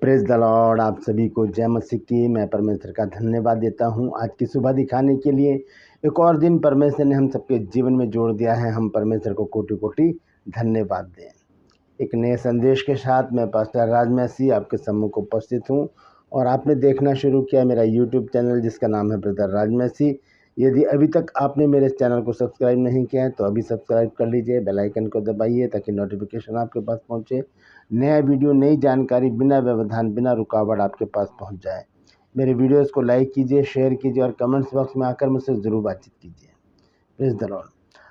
Praise the Lord. आप सभी को जय मसीह की। मैं परमेश्वर का धन्यवाद देता हूं आज की सुबह दिखाने के लिए। एक और दिन परमेश्वर ने हम सबके जीवन में जोड़ दिया है। हम परमेश्वर को कोटि कोटि धन्यवाद दें। एक नए संदेश के साथ मैं पास्टर राज मसीह आपके सम्मुख उपस्थित हूं और आपने देखना शुरू किया मेरा यूट्यूब चैनल जिसका नाम है ब्रदर राज मसीह। यदि अभी तक आपने मेरे चैनल को सब्सक्राइब नहीं किया है तो अभी सब्सक्राइब कर लीजिए, बेल आइकन को दबाइए ताकि नोटिफिकेशन आपके पास पहुंचे। नया वीडियो, नई जानकारी बिना व्यवधान, बिना रुकावट आपके पास पहुंच जाए। मेरे वीडियोस को लाइक कीजिए, शेयर कीजिए और कमेंट्स बॉक्स में आकर मुझसे ज़रूर बातचीत कीजिए। Praise the Lord.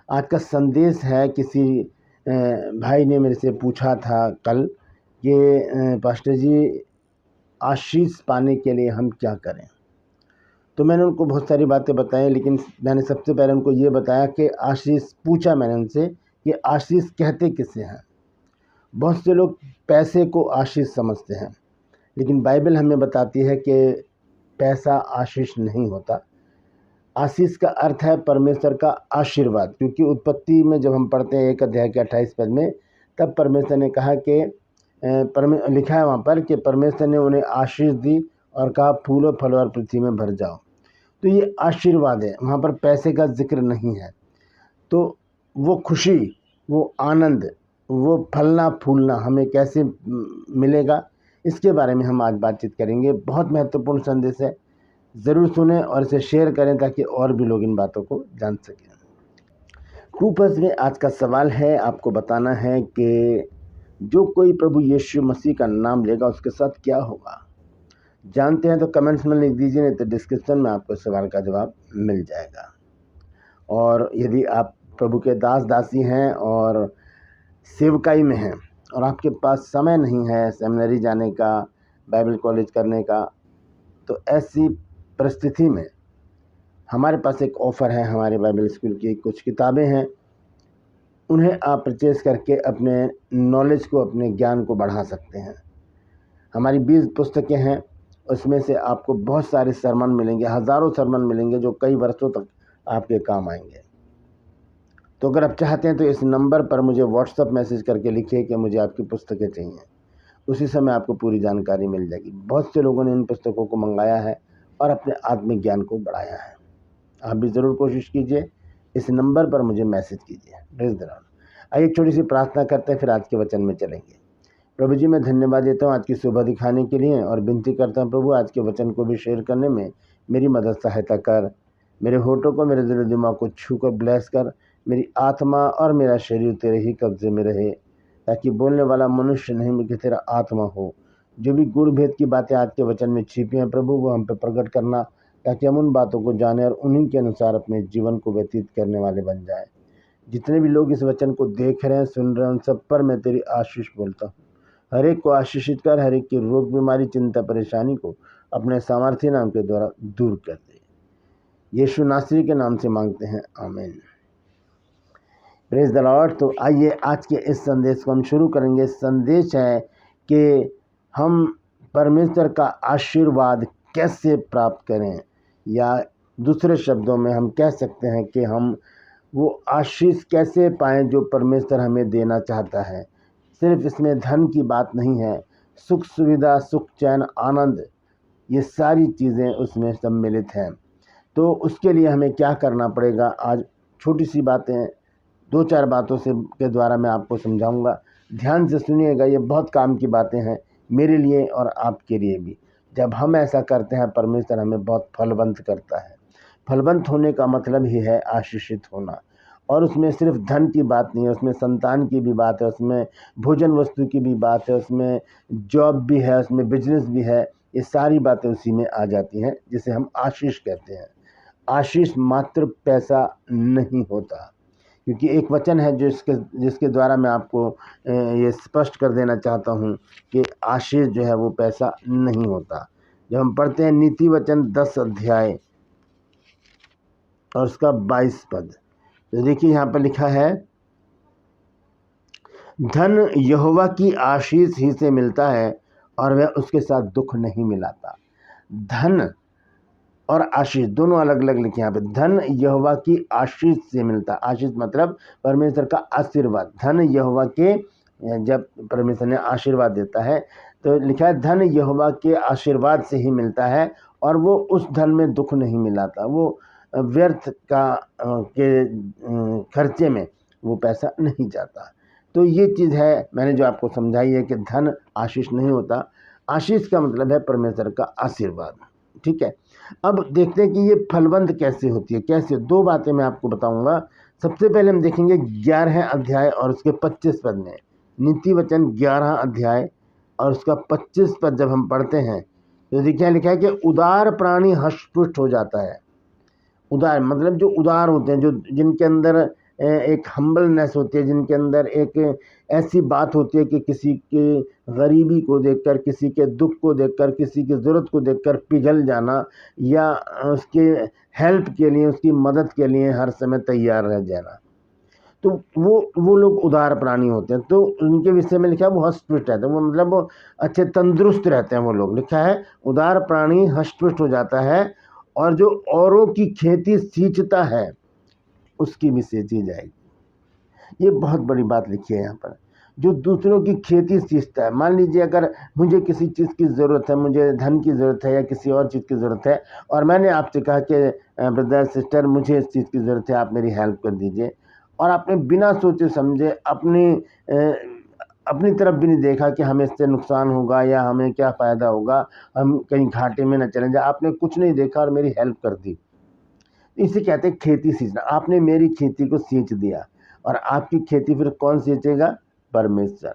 आज का संदेश है, किसी भाई ने मेरे से पूछा था कल कि पास्टर जी, आशीष पाने के लिए हम क्या करें। तो मैंने उनको बहुत सारी बातें बताई, लेकिन मैंने सबसे पहले उनको ये बताया कि आशीष पूछा मैंने उनसे कि आशीष कहते किसे हैं। बहुत से लोग पैसे को आशीष समझते हैं, लेकिन बाइबल हमें बताती है कि पैसा आशीष नहीं होता। आशीष का अर्थ है परमेश्वर का आशीर्वाद, क्योंकि उत्पत्ति में जब हम पढ़ते हैं 1 अध्याय के 28 पद में, तब परमेश्वर ने कहा कि लिखा है वहाँ पर कि परमेश्वर ने उन्हें आशीष दी और कहा फूलो फलो और पृथ्वी में भर जाओ। तो ये आशीर्वाद है, वहाँ पर पैसे का जिक्र नहीं है। तो वो खुशी, वो आनंद, वो फलना फूलना हमें कैसे मिलेगा, इसके बारे में हम आज बातचीत करेंगे। बहुत महत्वपूर्ण संदेश है, ज़रूर सुनें और इसे शेयर करें ताकि और भी लोग इन बातों को जान सकें। खूबस में आज का सवाल है, आपको बताना है कि जो कोई प्रभु यीशु मसीह का नाम लेगा उसके साथ क्या होगा। जानते हैं तो कमेंट्स में लिख दीजिए, नहीं तो डिस्क्रिप्शन में आपको सवाल का जवाब मिल जाएगा। और यदि आप प्रभु के दास दासी हैं और सेवकाई में हैं और आपके पास समय नहीं है सेमिनरी जाने का, बाइबल कॉलेज करने का, तो ऐसी परिस्थिति में हमारे पास एक ऑफ़र है। हमारे बाइबल स्कूल की कुछ किताबें हैं, उन्हें आप परचेज़ करके अपने नॉलेज को, अपने ज्ञान को बढ़ा सकते हैं। हमारी 20 पुस्तकें हैं, उसमें से आपको बहुत सारे सरमन मिलेंगे, हज़ारों सरमन मिलेंगे जो कई वर्षों तक आपके काम आएंगे। तो अगर आप चाहते हैं तो इस नंबर पर मुझे व्हाट्सएप मैसेज करके लिखिए कि मुझे आपकी पुस्तकें चाहिए। उसी समय आपको पूरी जानकारी मिल जाएगी। बहुत से लोगों ने इन पुस्तकों को मंगाया है और अपने आत्मिक ज्ञान को बढ़ाया है। आप भी ज़रूर कोशिश कीजिए, इस नंबर पर मुझे मैसेज कीजिए। Praise the Lord. आइए एक छोटी सी प्रार्थना करते हैं, फिर आज के वचन में चलेंगे। प्रभु जी, मैं धन्यवाद देता हूँ आज की सुबह दिखाने के लिए और विनती करता हूँ प्रभु, आज के वचन को भी शेयर करने में मेरी मदद सहायता कर। मेरे होठों को, मेरे दिल दिमाग को छू कर ब्लेस कर। मेरी आत्मा और मेरा शरीर तेरे ही कब्जे में रहे, ताकि बोलने वाला मनुष्य नहीं बल्कि तेरा आत्मा हो। जो भी गुण भेद की बातें आज के वचन में छिपी हैं प्रभु, वो हम पे प्रकट करना, ताकि हम उन बातों को जाने और उन्हीं के अनुसार अपने जीवन को व्यतीत करने वाले बन जाए। जितने भी लोग इस वचन को देख रहे हैं, सुन रहे हैं, उन सब पर मैं तेरी आशीष बोलता हूँ। हर एक को आशीषित कर, हर एक की रोग बीमारी, चिंता, परेशानी को अपने सामर्थ्य नाम के द्वारा दूर कर दे। यीशु नासरी के नाम से मांगते हैं, आमीन। Praise the Lord. तो आइए आज के इस संदेश को हम शुरू करेंगे। संदेश है कि हम परमेश्वर का आशीर्वाद कैसे प्राप्त करें, या दूसरे शब्दों में हम कह सकते हैं कि हम वो आशीष कैसे पाएं जो परमेश्वर हमें देना चाहता है। सिर्फ इसमें धन की बात नहीं है, सुख सुविधा, सुख चैन, आनंद, ये सारी चीज़ें उसमें सम्मिलित हैं। तो उसके लिए हमें क्या करना पड़ेगा, आज छोटी सी बातें, 2-4 बातों से के द्वारा मैं आपको समझाऊंगा। ध्यान से सुनिएगा, ये बहुत काम की बातें हैं मेरे लिए और आपके लिए भी। जब हम ऐसा करते हैं, परमेश्वर हमें बहुत फलवंत करता है। फलवंत होने का मतलब ही है आशीषित होना। और उसमें सिर्फ धन की बात नहीं है, उसमें संतान की भी बात है, उसमें भोजन वस्तु की भी बात है, उसमें जॉब भी है, उसमें बिजनेस भी है। ये सारी बातें उसी में आ जाती हैं, जिसे हम आशीष कहते हैं। आशीष मात्र पैसा नहीं होता, क्योंकि एक वचन है जिसके द्वारा मैं आपको ये स्पष्ट कर देना चाहता हूँ कि आशीष जो है वो पैसा नहीं होता। जब हम पढ़ते हैं नीति वचन 10 अध्याय और उसका 22 पद, तो देखिए यहाँ पर लिखा है, धन यहोवा की आशीष ही से मिलता है और वह उसके साथ दुख नहीं मिलाता। धन और आशीष दोनों अलग अलग लिखे यहाँ पे। धन यहोवा की आशीष से मिलता। आशीष मतलब परमेश्वर का आशीर्वाद। धन यहोवा के, जब परमेश्वर ने आशीर्वाद देता है तो लिखा है धन यहोवा के आशीर्वाद से ही मिलता है और वो उस धन में दुख नहीं मिलाता, वो व्यर्थ के खर्चे में वो पैसा नहीं जाता। तो ये चीज़ है मैंने जो आपको समझाई है कि धन आशीष नहीं होता, आशीष का मतलब है परमेश्वर का आशीर्वाद। ठीक है, अब देखते हैं कि ये फलवंत कैसे होती है, कैसे। दो बातें मैं आपको बताऊंगा। सबसे पहले हम देखेंगे 11 अध्याय और उसके 25 पद में, नीति वचन 11 अध्याय और उसका 25 पद जब हम पढ़ते हैं तो देखिए लिखा है कि उदार प्राणी हष्टपुष्ट हो जाता है। उदार मतलब जो उदार होते हैं, जो जिनके अंदर एक हम्बलनेस होती है, जिनके अंदर एक ऐसी बात होती है कि किसी के गरीबी को देखकर, किसी के दुख को देखकर, किसी की ज़रूरत को देखकर पिघल जाना या उसके हेल्प के लिए, उसकी मदद के लिए हर समय तैयार रह जाना, तो वो लोग उदार प्राणी होते हैं। तो उनके विषय में लिखा है वो हष्टपुष्ट रहते हैं, वो मतलब वो अच्छे तंदुरुस्त रहते हैं वो लोग। लिखा है उदार प्राणी हष्टपुष्ट हो जाता है और जो औरों की खेती सींचता है उसकी भी सींची जाएगी। ये बहुत बड़ी बात लिखी है यहाँ पर। जो दूसरों की खेती सींचता है, मान लीजिए अगर मुझे किसी चीज़ की ज़रूरत है, मुझे धन की ज़रूरत है या किसी और चीज़ की ज़रूरत है, और मैंने आपसे कहा कि ब्रदर सिस्टर मुझे इस चीज़ की ज़रूरत है, आप मेरी हेल्प कर दीजिए, और आपने बिना सोचे समझे अपनी तरफ भी नहीं देखा कि हमें इससे नुकसान होगा या हमें क्या फ़ायदा होगा, हम कहीं घाटे में न चले जाए, आपने कुछ नहीं देखा और मेरी हेल्प कर दी। इसे कहते हैं खेती सींचना। आपने मेरी खेती को सींच दिया और आपकी खेती फिर कौन सींचेगा? परमेश्वर।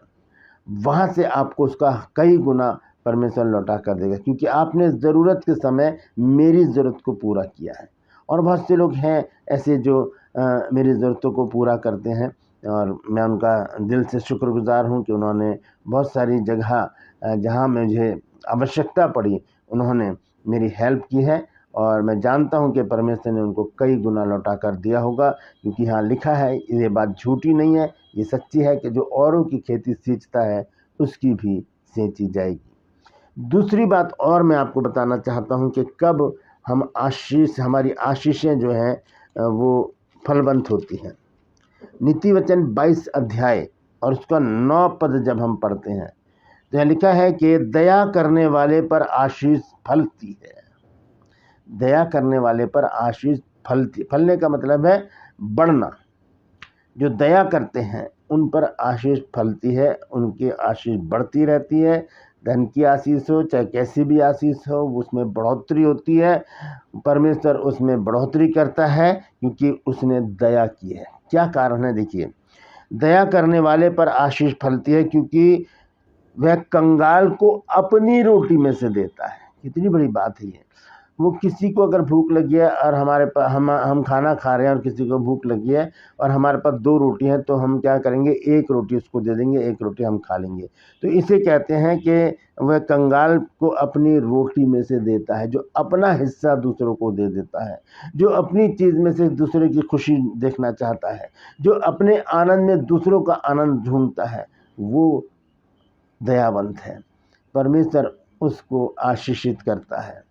वहाँ से आपको उसका कई गुना परमेश्वर लौटा कर देगा, क्योंकि आपने ज़रूरत के समय मेरी ज़रूरत को पूरा किया है। और बहुत से लोग हैं ऐसे जो मेरी ज़रूरतों को पूरा करते हैं, और मैं उनका दिल से शुक्रगुजार हूँ कि उन्होंने बहुत सारी जगह जहाँ मुझे आवश्यकता पड़ी उन्होंने मेरी हेल्प की है, और मैं जानता हूँ कि परमेश्वर ने उनको कई गुना लौटा कर दिया होगा, क्योंकि यहाँ लिखा है, ये बात झूठी नहीं है, ये सच्ची है कि जो औरों की खेती सींचता है उसकी भी सींची जाएगी। दूसरी बात और मैं आपको बताना चाहता हूँ कि कब हमारी आशीषें जो हैं वो फलवंत होती हैं। नीति वचन 22 अध्याय और उसका 9 पद जब हम पढ़ते हैं तो यहाँ लिखा है कि दया करने वाले पर आशीष फलती है। दया करने वाले पर आशीष फलने का मतलब है बढ़ना। जो दया करते हैं उन पर आशीष फलती है, उनकी आशीष बढ़ती रहती है। धन की आशीष हो चाहे कैसी भी आशीष हो, उसमें बढ़ोतरी होती है। परमेश्वर उसमें बढ़ोतरी करता है क्योंकि उसने दया की है। क्या कारण है? देखिए, दया करने वाले पर आशीष फलती है क्योंकि वह कंगाल को अपनी रोटी में से देता है। कितनी बड़ी बात है ये। वो किसी को अगर भूख लगी है और हमारे पास हम खाना खा रहे हैं और किसी को भूख लगी है और हमारे पास 2 रोटी हैं, तो हम क्या करेंगे? 1 रोटी उसको दे देंगे, 1 रोटी हम खा लेंगे। तो इसे कहते हैं कि वह कंगाल को अपनी रोटी में से देता है, जो अपना हिस्सा दूसरों को दे देता है, जो अपनी चीज़ में से दूसरे की खुशी देखना चाहता है, जो अपने आनंद में दूसरों का आनंद ढूंढता है, वो दयावंत है। परमेश्वर उसको आशीषित करता है,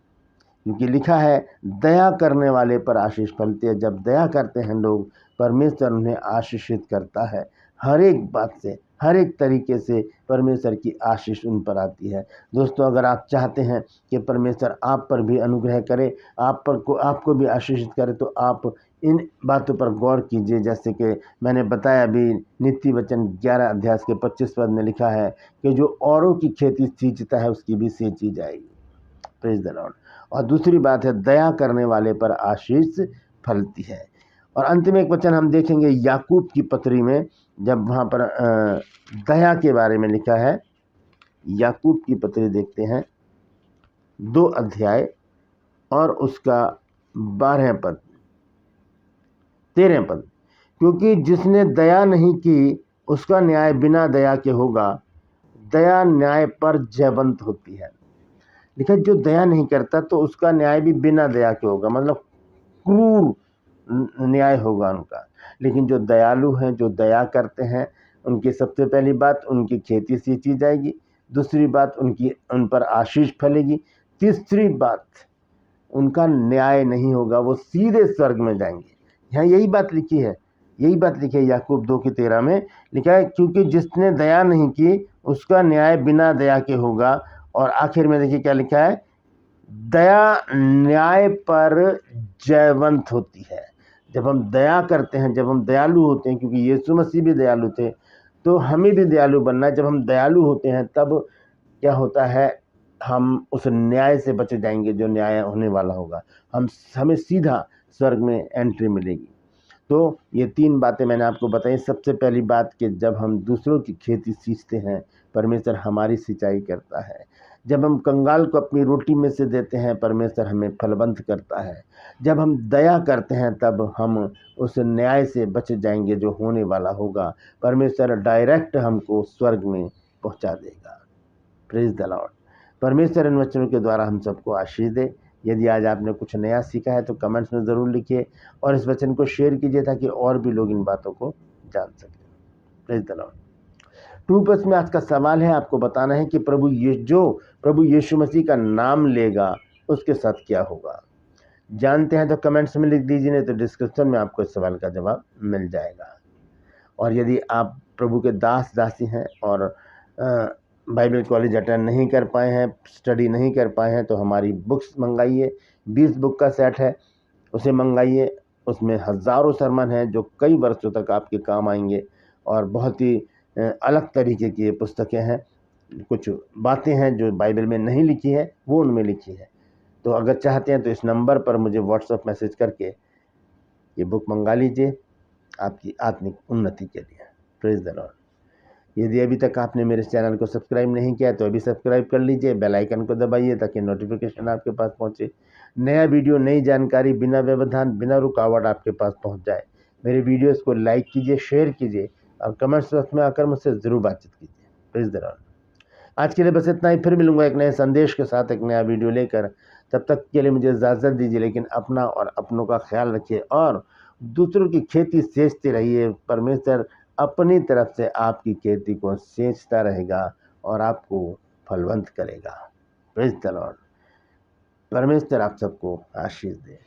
क्योंकि लिखा है दया करने वाले पर आशीष फलती है। जब दया करते हैं लोग, परमेश्वर उन्हें आशीषित करता है। हर एक बात से, हर एक तरीके से परमेश्वर की आशीष उन पर आती है। दोस्तों, अगर आप चाहते हैं कि परमेश्वर आप पर भी अनुग्रह करे, आपको भी आशीषित करे, तो आप इन बातों पर गौर कीजिए। जैसे कि मैंने बताया अभी, नीति वचन 11 अध्याय के 25 पद में लिखा है कि जो औरों की खेती सींचता है उसकी भी सींची जाएगी। Praise the Lord. और दूसरी बात है, दया करने वाले पर आशीष फलती है। और अंत में एक वचन हम देखेंगे याकूब की पत्री में, जब वहाँ पर दया के बारे में लिखा है। याकूब की पत्री देखते हैं, 2 अध्याय और उसका 12 पद, 13 पद। क्योंकि जिसने दया नहीं की उसका न्याय बिना दया के होगा, दया न्याय पर जयवंत होती है। लिखा, जो दया नहीं करता तो उसका न्याय भी बिना दया के होगा, मतलब क्रूर न्याय होगा उनका। लेकिन जो दयालु हैं, जो दया करते हैं, उनकी सबसे पहली बात, उनकी खेती सींची जाएगी। दूसरी बात, उन पर आशीष फलेगी। तीसरी बात, उनका न्याय नहीं होगा, वो सीधे स्वर्ग में जाएंगे। यहाँ यही बात लिखी है। यही बात लिखी है याकूब 2:13 में लिखा है, क्योंकि जिसने दया नहीं की उसका न्याय बिना दया के होगा। और आखिर में देखिए क्या लिखा है, दया न्याय पर जयवंत होती है। जब हम दया करते हैं, जब हम दयालु होते हैं, क्योंकि यीशु मसीह भी दयालु थे, तो हमें भी दयालु बनना है। जब हम दयालु होते हैं तब क्या होता है, हम उस न्याय से बच जाएंगे जो न्याय होने वाला होगा। हमें सीधा स्वर्ग में एंट्री मिलेगी। तो ये 3 बातें मैंने आपको बताई। सबसे पहली बात कि जब हम दूसरों की खेती सींचते हैं, परमेश्वर हमारी सिंचाई करता है। जब हम कंगाल को अपनी रोटी में से देते हैं, परमेश्वर हमें फलवंत करता है। जब हम दया करते हैं तब हम उस न्याय से बच जाएंगे जो होने वाला होगा। परमेश्वर डायरेक्ट हमको स्वर्ग में पहुंचा देगा। Praise the Lord. परमेश्वर इन वचनों के द्वारा हम सबको आशीष दे। यदि आज आपने कुछ नया सीखा है तो कमेंट्स में ज़रूर लिखिए और इस वचन को शेयर कीजिए ताकि और भी लोग इन बातों को जान सकें। Praise the Lord. 2+ में आज का सवाल है, आपको बताना है कि प्रभु यीशु मसीह का नाम लेगा उसके साथ क्या होगा। जानते हैं तो कमेंट्स में लिख दीजिए, नहीं तो डिस्क्रिप्शन में आपको इस सवाल का जवाब मिल जाएगा। और यदि आप प्रभु के दास दासी हैं और बाइबल कॉलेज अटेंड नहीं कर पाए हैं, स्टडी नहीं कर पाए हैं, तो हमारी बुक्स मंगाइए। 20 बुक का सेट है, उसे मंगाइए। उसमें हज़ारों सरमन हैं जो कई वर्षों तक आपके काम आएंगे और बहुत ही अलग तरीके की ये पुस्तकें हैं। कुछ बातें हैं जो बाइबल में नहीं लिखी है, वो उनमें लिखी है। तो अगर चाहते हैं तो इस नंबर पर मुझे व्हाट्सएप मैसेज करके ये बुक मंगा लीजिए आपकी आत्मिक उन्नति के लिए। Praise the Lord. यदि अभी तक आपने मेरे चैनल को सब्सक्राइब नहीं किया तो अभी सब्सक्राइब कर लीजिए, बेल आइकन को दबाइए ताकि नोटिफिकेशन आपके पास पहुंचे। नया वीडियो, नई जानकारी बिना व्यवधान, बिना रुकावट आपके पास पहुंच जाए। मेरे वीडियोस को लाइक कीजिए, शेयर कीजिए और कमेंट्स बॉक्स में आकर मुझसे ज़रूर बातचीत कीजिए। Please the Lord. आज के लिए बस इतना ही। फिर मिलूंगा एक नए संदेश के साथ, एक नया वीडियो लेकर। तब तक के लिए मुझे इजाज़त दीजिए, लेकिन अपना और अपनों का ख्याल रखिए और दूसरों की खेती सींचते रहिए। परमेश्वर अपनी तरफ से आपकी खेती को सींचता रहेगा और आपको फलवंत करेगा। Praise the Lord. परमेश्वर आप सबको आशीष दे।